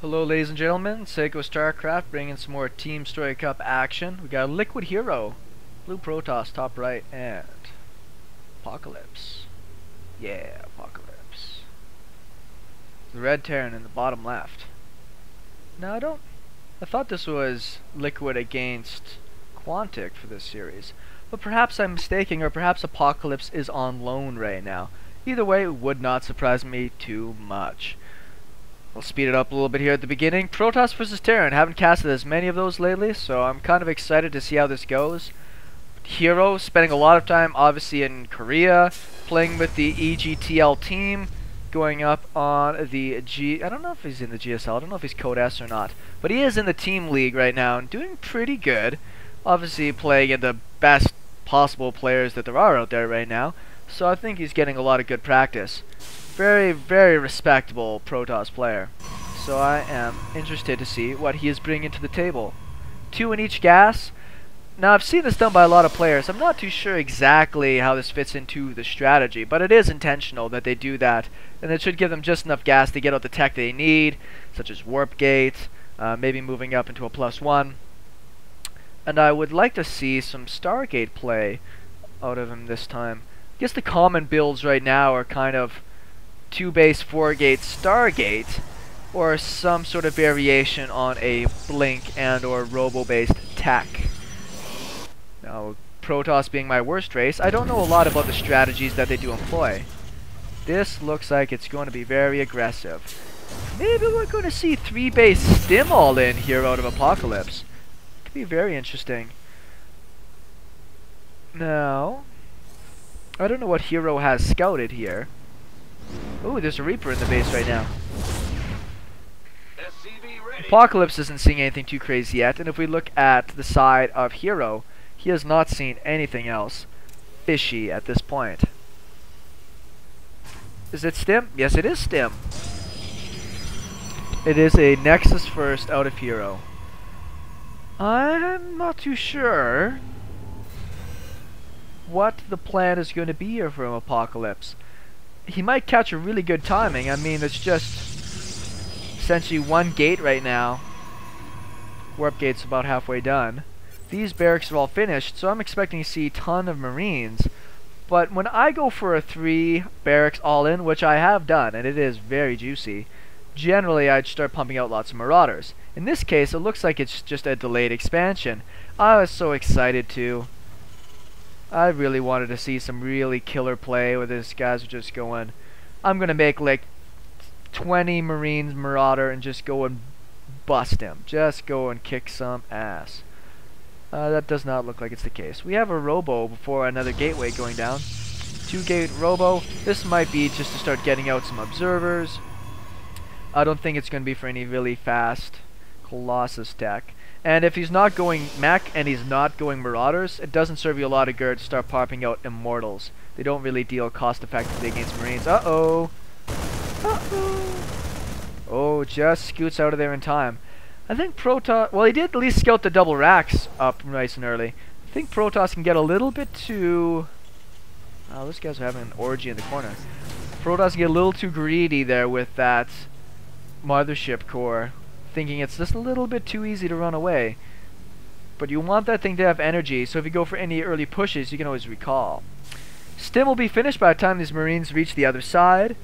Hello ladies and gentlemen, SeKo Starcraft bringing some more Teamstory Cup action. We got a Liquid Hero, Blue Protoss top right, and Apocalypse. Yeah, Apocalypse. The Red Terran in the bottom left. Now I thought this was Liquid against Quantic for this series, but perhaps I'm mistaken, or perhaps Apocalypse is on loan right now. Either way, it would not surprise me too much. I'll speed it up a little bit here at the beginning. Protoss versus Terran. Haven't casted as many of those lately, so I'm kind of excited to see how this goes. Hero spending a lot of time obviously in Korea, playing with the EGTL team, going up on the I don't know if he's in the GSL, I don't know if he's Code S or not, but he is in the team league right now and doing pretty good. Obviously playing in the best possible players that there are out there right now, so I think he's getting a lot of good practice. Very, very respectable Protoss player. So I am interested to see what he is bringing to the table. 2 in each gas. Now I've seen this done by a lot of players. I'm not too sure exactly how this fits into the strategy, but it is intentional that they do that, and it should give them just enough gas to get out the tech they need, such as warp gate, maybe moving up into a +1. And I would like to see some Stargate play out of him this time. I guess the common builds right now are kind of 2 base 4 gate Stargate, or some sort of variation on a blink and or robo based tech. Now Protoss being my worst race, I don't know a lot about the strategies that they do employ. This looks like it's going to be very aggressive. Maybe we're going to see 3 base stim all in here out of Apocalypse. Could be very interesting. Now I don't know what hero has scouted here. Ooh, there's a Reaper in the base right now. Apocalypse isn't seeing anything too crazy yet, and if we look at the side of Hero, he has not seen anything else fishy at this point. Is it Stim? Yes, it is Stim. It is a Nexus first out of Hero. I'm not too sure what the plan is going to be here from Apocalypse. He might catch a really good timing. I mean, it's just essentially 1 gate right now. Warp gate's about halfway done. These barracks are all finished, so I'm expecting to see a ton of Marines. But when I go for a 3 barracks all in, which I have done, and it is very juicy, generally I'd start pumping out lots of Marauders. In this case, it looks like it's just a delayed expansion. I was so excited to. I really wanted to see some really killer play where these guys are just going, I'm going to make like 20 Marines Marauder and just go and bust him. Just go and kick some ass. That does not look like it's the case. We have a Robo before another gateway going down. 2 gate Robo. This might be just to start getting out some observers. I don't think it's going to be for any really fast Colossus tech. And if he's not going mech and he's not going Marauders, it doesn't serve you a lot of good to start popping out Immortals. They don't really deal cost effectively against Marines. Uh-oh! Uh-oh! Oh, just scoots out of there in time. I think Protoss... Well, he did at least scout the double racks up nice and early. I think Protoss can get a little bit too... Oh, those guys are having an orgy in the corner. Protoss can get a little too greedy there with that Mothership core, thinking it's just a little bit too easy to run away. But you want that thing to have energy, so if you go for any early pushes, you can always recall. Stim will be finished by the time these Marines reach the other side.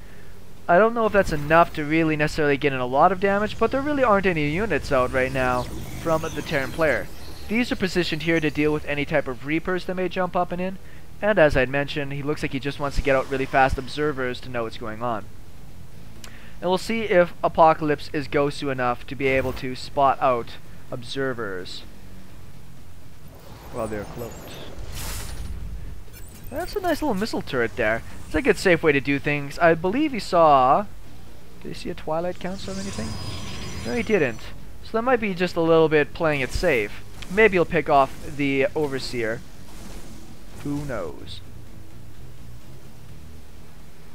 I don't know if that's enough to really necessarily get in a lot of damage, but there really aren't any units out right now from the Terran player. These are positioned here to deal with any type of Reapers that may jump up and in, and as I'd mentioned, he looks like he just wants to get out really fast observers to know what's going on. And we'll see if Apocalypse is Gosu enough to be able to spot out observers while they're cloaked. That's a nice little missile turret there. It's a good safe way to do things. I believe he saw... Did he see a Twilight Council or anything? No, he didn't. So that might be just a little bit playing it safe. Maybe he'll pick off the Overseer. Who knows?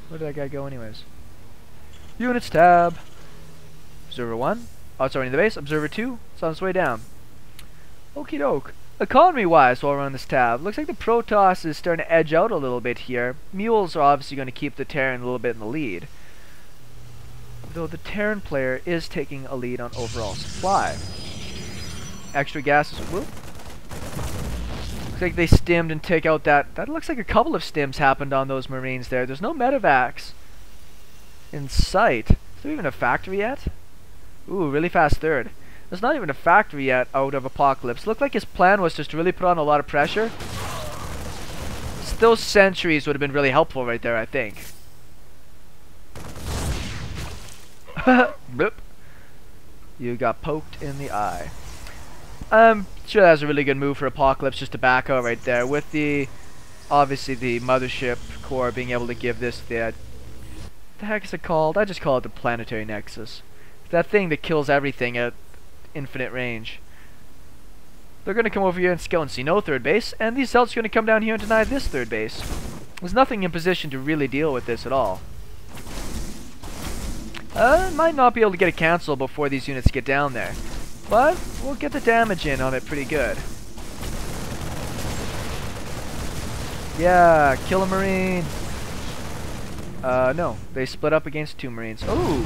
Where did that guy go anyways? Units tab. Observer 1. Oh, it's already in the base. Observer 2. It's on its way down. Okie doke. Economy-wise, while we're on this tab, looks like the Protoss is starting to edge out a little bit here. Mules are obviously going to keep the Terran a little bit in the lead. though the Terran player is taking a lead on overall supply. Extra gases. Whoop. Looks like they stimmed and take out that. That looks like a couple of stims happened on those Marines there. There's no medevacs in sight. Is there even a factory yet? Ooh, really fast third. There's not even a factory yet out of Apocalypse. Looked like his plan was just to really put on a lot of pressure. Those sentries would have been really helpful right there, I think. Boop. You got poked in the eye. I'm sure that's a really good move for Apocalypse just to back out right there. With the, obviously the mothership core being able to give this the heck is it called? I just call it the planetary nexus. That thing that kills everything at infinite range. They're going to come over here and scout and see no third base, and these Zealots are going to come down here and deny this third base. There's nothing in position to really deal with this at all. Might not be able to get a cancel before these units get down there, but we'll get the damage in on it pretty good. Yeah, kill a Marine. No, they split up against 2 Marines. Ooh!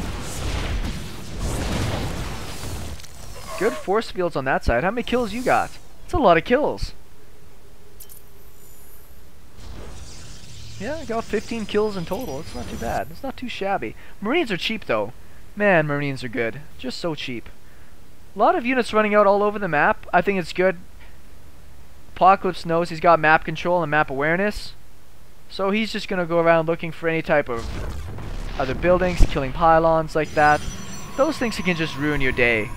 Good force fields on that side. How many kills you got? That's a lot of kills. Yeah, I got 15 kills in total. It's not too bad. It's not too shabby. Marines are cheap though. Man, Marines are good. Just so cheap. A lot of units running out all over the map. I think it's good. Apocalypse knows he's got map control and map awareness. So he's just going to go around looking for any type of other buildings, killing pylons like that. Those things can just ruin your day.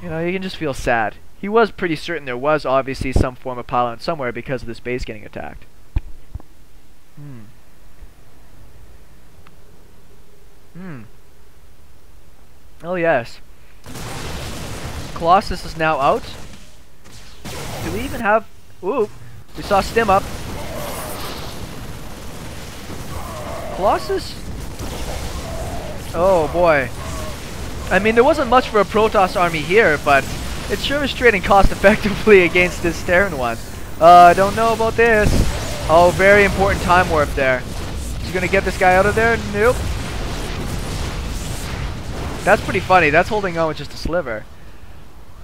You know, you can just feel sad. He was pretty certain there was obviously some form of pylon somewhere because of this base getting attacked. Oh yes. Colossus is now out. Do we even have... Ooh, we saw stim up. Colossus? Oh boy. I mean, there wasn't much for a Protoss army here, but it sure is trading cost effectively against this Terran one. Don't know about this. Oh, very important time warp there. Is he gonna get this guy out of there? Nope. That's pretty funny. That's holding on with just a sliver.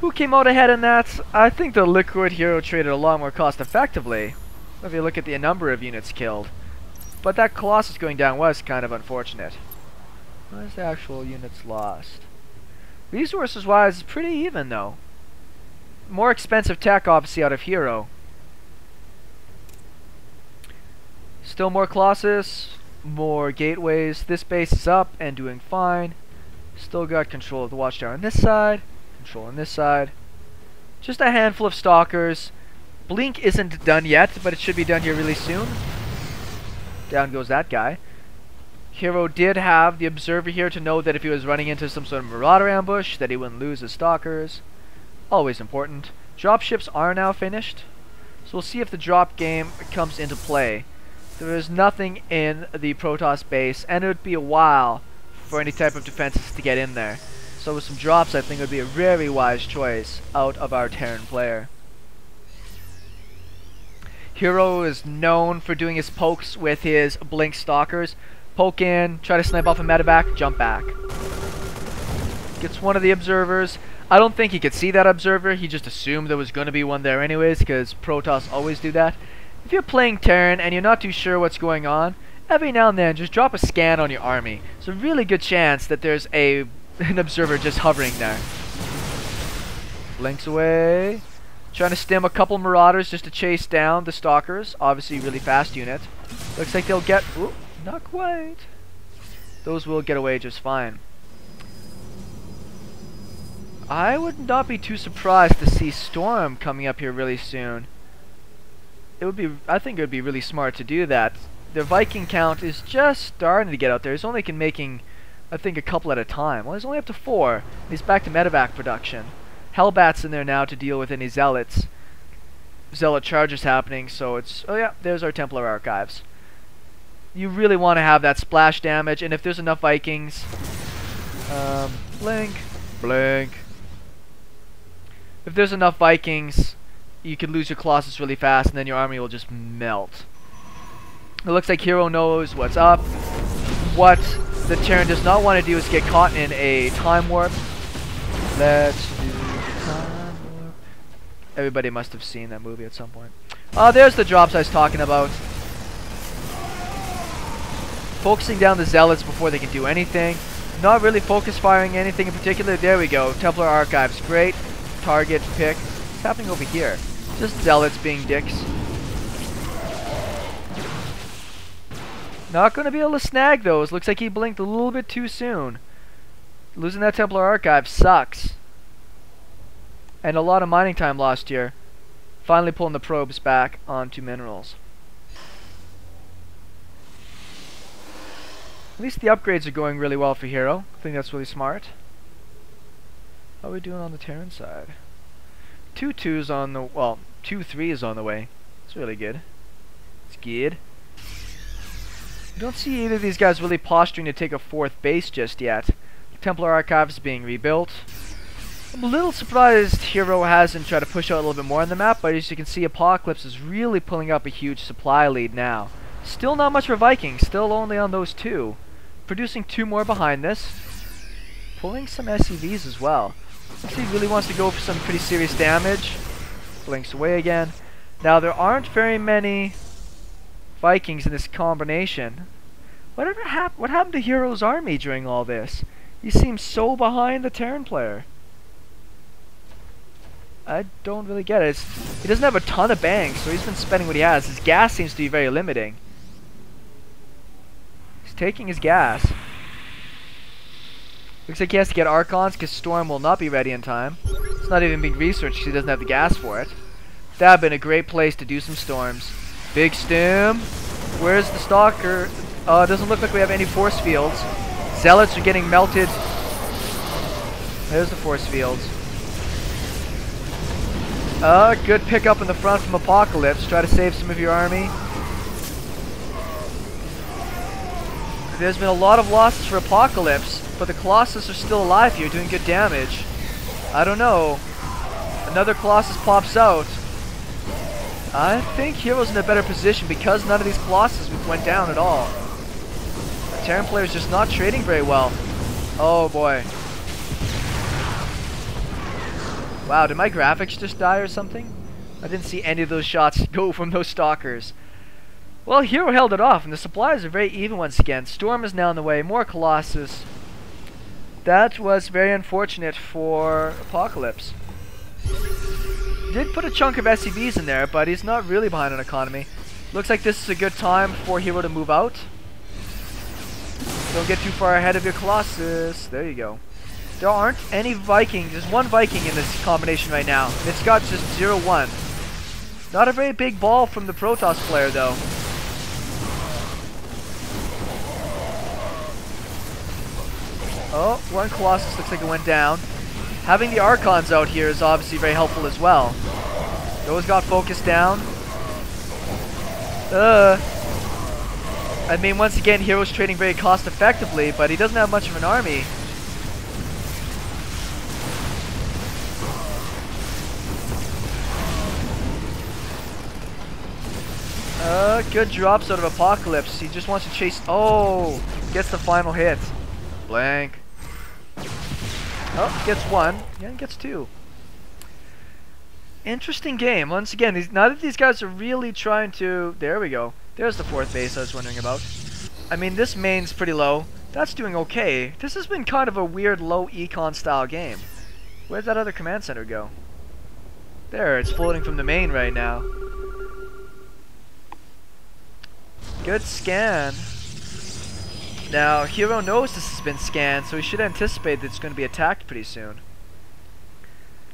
Who came out ahead in that? I think the Liquid Hero traded a lot more cost effectively. If you look at the number of units killed. But that Colossus going down was kind of unfortunate. Where's the actual units lost? Resources wise, it's pretty even though. More expensive tech obviously out of Hero. Still more Colossus, more gateways. This base is up and doing fine. Still got control of the watchtower on this side, control on this side. Just a handful of stalkers. Blink isn't done yet, but it should be done here really soon. Down goes that guy. Hero did have the observer here to know that if he was running into some sort of marauder ambush, that he wouldn't lose his stalkers. Always important. Dropships are now finished, so we'll see if the drop game comes into play. There is nothing in the Protoss base, and it would be a while for any type of defenses to get in there. So with some drops, I think it would be a very wise choice out of our Terran player. Hero is known for doing his pokes with his blink stalkers. Poke in, try to snipe off a medevac, jump back. Gets one of the observers. I don't think he could see that observer. He just assumed there was going to be one there anyways, because Protoss always do that. If you're playing Terran and you're not too sure what's going on, every now and then just drop a scan on your army. It's a really good chance that there's an observer just hovering there. Blinks away. Trying to stim a couple marauders just to chase down the stalkers. Obviously really fast unit. Looks like they'll get... Ooh, not quite. Those will get away just fine. I would not be too surprised to see Storm coming up here really soon. It would be... I think it would be really smart to do that. The Viking count is just starting to get out there. He's only making, I think, a couple at a time. Well, he's only up to 4. He's back to medevac production. Hellbat's in there now to deal with any zealots. Zealot charges happening, so it's... Oh yeah, there's our Templar archives. You really want to have that splash damage, and if there's enough Vikings... blink. Blink. If there's enough Vikings, you could lose your Colossus really fast, and then your army will just melt. It looks like Hero knows what's up. What the Terran does not want to do is get caught in a time warp. Let's do the time warp. Everybody must have seen that movie at some point. There's the drops I was talking about. Focusing down the zealots before they can do anything. Not really focus firing anything in particular. There we go. Templar Archives. Great target pick. What's happening over here? Just zealots being dicks. Not going to be able to snag those. Looks like he blinked a little bit too soon. Losing that Templar Archive sucks. And a lot of mining time lost here. Finally pulling the probes back onto minerals. At least the upgrades are going really well for Hero. I think that's really smart. How are we doing on the Terran side? 2-2's on the... well, 2-3 is on the way. It's really good. It's good. I don't see either of these guys really posturing to take a fourth base just yet. Templar Archives being rebuilt. I'm a little surprised Hero hasn't tried to push out a little bit more on the map, but as you can see, Apocalypse is really pulling up a huge supply lead now. Still not much for Vikings, still only on those two. Producing 2 more behind this. Pulling some SCVs as well. Looks like he really wants to go for some pretty serious damage. Blinks away again. Now there aren't very many Vikings in this combination. What happened to Hero's army during all this? He seems so behind the Terran player. I don't really get it. He doesn't have a ton of bangs, so he's been spending what he has. His gas seems to be very limiting. He's taking his gas. Looks like he has to get Archons because Storm will not be ready in time. It's not even being researched because he doesn't have the gas for it. That would have been a great place to do some storms. Big stim. Where's the Stalker? It doesn't look like we have any force fields. Zealots are getting melted. There's the force fields. Good pickup in the front from Apocalypse. Try to save some of your army. There's been a lot of losses for Apocalypse, but the Colossus are still alive here, doing good damage. I don't know. Another Colossus pops out. I think Hero's in a better position because none of these Colossus went down at all. The Terran player's just not trading very well. Oh boy. Wow, did my graphics just die or something? I didn't see any of those shots go from those stalkers. Well, Hero held it off, and the supplies are very even once again. Storm is now in the way, more Colossus. That was very unfortunate for Apocalypse. Did put a chunk of SCVs in there, but he's not really behind on economy. Looks like this is a good time for Hero to move out. Don't get too far ahead of your Colossus. There you go. There aren't any Vikings. There's one Viking in this combination right now. And it's got just 0-1. Not a very big ball from the Protoss player, though. Oh, one Colossus looks like it went down. Having the Archons out here is obviously very helpful as well. Those got focused down. I mean, once again, Hero's trading very cost effectively, but he doesn't have much of an army. Good drops out of Apocalypse. He just wants to chase. Oh, gets the final hit. Blank. Oh, gets 1. Yeah, gets 2. Interesting game. Once again, neither of these guys are really trying to... There we go. There's the 4th base I was wondering about. I mean, this main's pretty low. That's doing okay. This has been kind of a weird low econ style game. Where'd that other command center go? There, it's floating from the main right now. Good scan. Now, Hero knows this has been scanned, so he should anticipate that it's going to be attacked pretty soon.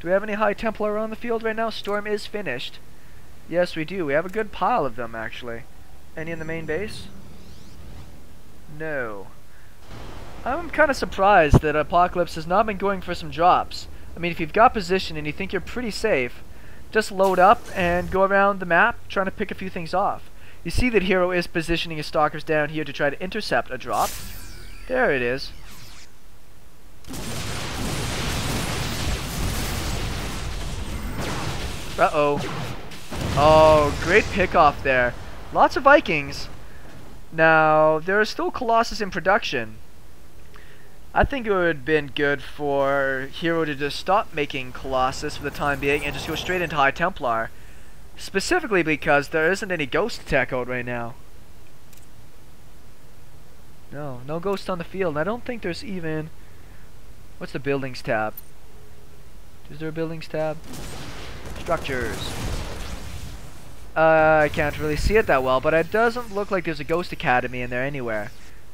Do we have any High Templar on the field right now? Storm is finished. Yes, we do. We have a good pile of them, actually. Any in the main base? No. I'm kind of surprised that Apocalypse has not been going for some drops. I mean, if you've got position and you think you're pretty safe, just load up and go around the map trying to pick a few things off. You see that Hero is positioning his stalkers down here to try to intercept a drop. There it is. Uh-oh. Oh, great pickoff there. Lots of Vikings. Now, there are still Colossus in production. I think it would have been good for Hero to just stop making Colossus for the time being and just go straight into High Templar. Specifically because there isn't any ghost tech out right now. No ghost on the field. And I don't think there's even... What's the buildings tab? Is there a buildings tab? Structures. I can't really see it that well, but it doesn't look like there's a ghost academy in there anywhere.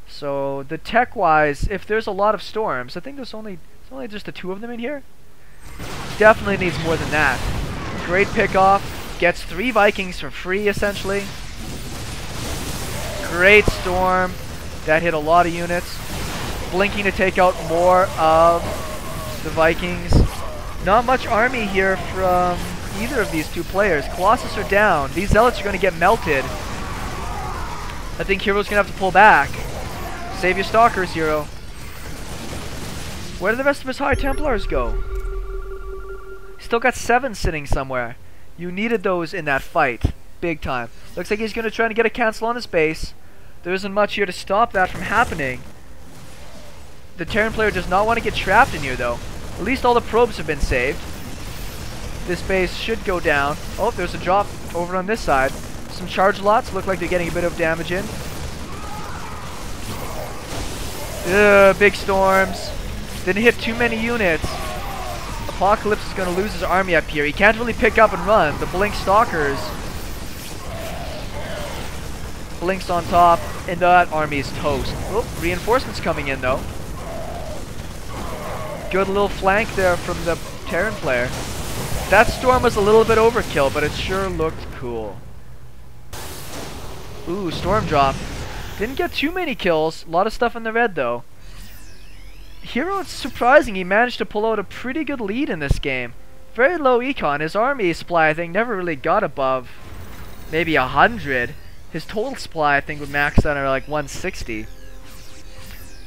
So the tech-wise, if there's a lot of storms, I think there's only just the 2 of them in here. Definitely needs more than that. Great pickoff. Gets 3 Vikings for free, essentially. Great storm. That hit a lot of units. Blinking to take out more of the Vikings. Not much army here from either of these 2 players. Colossus are down. These Zealots are going to get melted. I think Hero's going to have to pull back. Save your Stalkers, Hero. Where did the rest of his High Templars go? Still got 7 sitting somewhere. You needed those in that fight. Big time. Looks like he's going to try to get a cancel on his base. There isn't much here to stop that from happening. The Terran player does not want to get trapped in here, though. At least all the probes have been saved. This base should go down. Oh, there's a drop over on this side. Some charge lots look like they're getting a bit of damage in. Big storms. Didn't hit too many units. Apocalypse is going to lose his army up here. He can't really pick up and run. The Blink Stalkers. Blinks on top, and that army is toast. Oh, reinforcements coming in, though. Good little flank there from the Terran player. That storm was a little bit overkill, but it sure looked cool. Ooh, storm drop. Didn't get too many kills. A lot of stuff in the red, though. Hero, it's surprising he managed to pull out a pretty good lead in this game. Very low econ. His army supply, I think, never really got above maybe 100. His total supply, I think, would max out at like 160.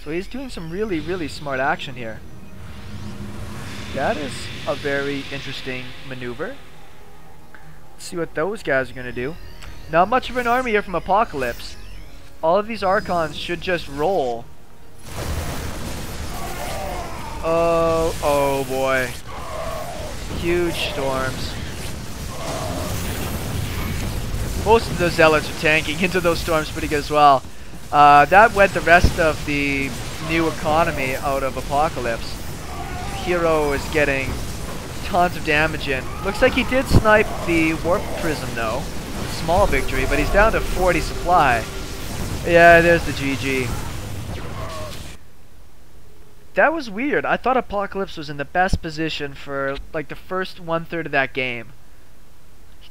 So he's doing some really, really smart action here. That is a very interesting maneuver. Let's see what those guys are going to do. Not much of an army here from Apocalypse. All of these Archons should just roll. Oh boy. Huge storms. Most of the Zealots are tanking into those storms pretty good as well. That went the rest of the new economy out of Apocalypse. Hero is getting tons of damage in. Looks like he did snipe the Warp Prism though. Small victory, but he's down to 40 supply. Yeah, there's the GG. That was weird. I thought Apocalypse was in the best position for like the first 1/3 of that game.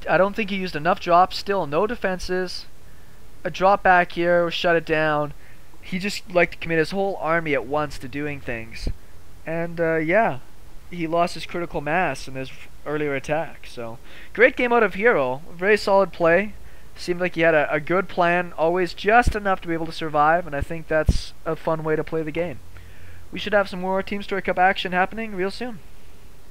I don't think he used enough drops. Still no defenses. A drop back here, shut it down. He just liked to commit his whole army at once to doing things. And yeah, he lost his critical mass in his earlier attack. So great game out of Hero. Very solid play. Seemed like he had a good plan, always just enough to be able to survive, and I think that's a fun way to play the game. We should have some more Teamstory Cup action happening real soon.